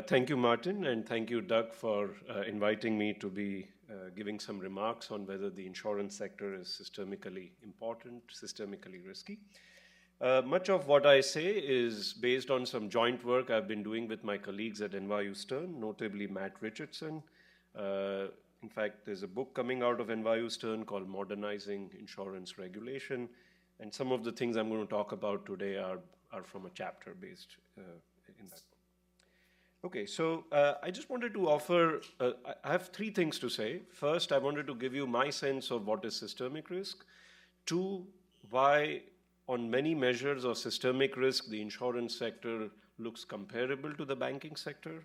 Thank you, Martin, and thank you, Doug, for inviting me to be giving some remarks on whether the insurance sector is systemically important, systemically risky. Much of what I say is based on some joint work I've been doing with my colleagues at NYU Stern, notably Matt Richardson. In fact, there's a book coming out of NYU Stern called Modernizing Insurance Regulation, and some of the things I'm going to talk about today are from a chapter based in that book. Okay, so I just wanted to offer, I have three things to say. First, I wanted to give you my sense of what is systemic risk. Two, why on many measures of systemic risk, the insurance sector looks comparable to the banking sector.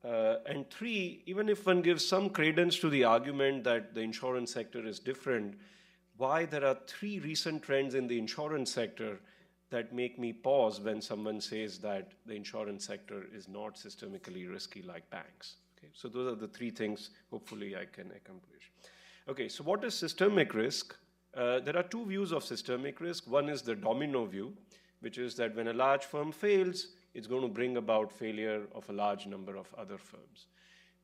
And three, even if one gives some credence to the argument that the insurance sector is different, why there are three recent trends in the insurance sector that make me pause when someone says that the insurance sector is not systemically risky like banks. Okay, so those are the three things hopefully I can accomplish. Okay, so what is systemic risk? There are two views of systemic risk. One is the domino view, which is that when a large firm fails, it's going to bring about failure of a large number of other firms.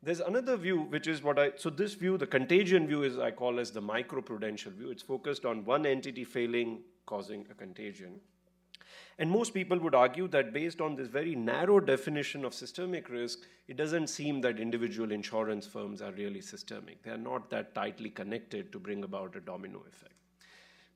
There's another view, which is so this view, the contagion view, is I call as the micro-prudential view. It's focused on one entity failing, causing a contagion. And most people would argue that based on this very narrow definition of systemic risk, it doesn't seem that individual insurance firms are really systemic. They are not that tightly connected to bring about a domino effect.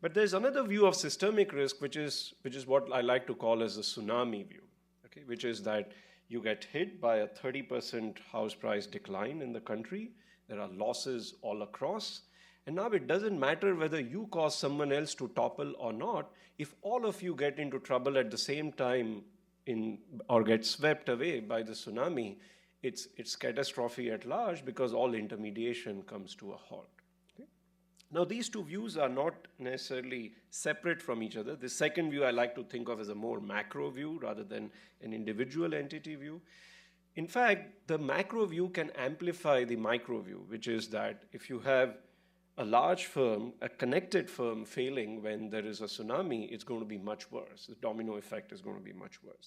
But there's another view of systemic risk, which is what I like to call as a tsunami view, okay? Which is that you get hit by a 30% house price decline in the country. There are losses all across. And now it doesn't matter whether you cause someone else to topple or not. If all of you get into trouble at the same time or get swept away by the tsunami, it's catastrophe at large because all intermediation comes to a halt. Okay? Now these two views are not necessarily separate from each other. The second view I like to think of as a more macro view rather than an individual entity view. In fact, the macro view can amplify the micro view, which is that if you have a large firm, a connected firm failing when there is a tsunami, it's going to be much worse. The domino effect is going to be much worse.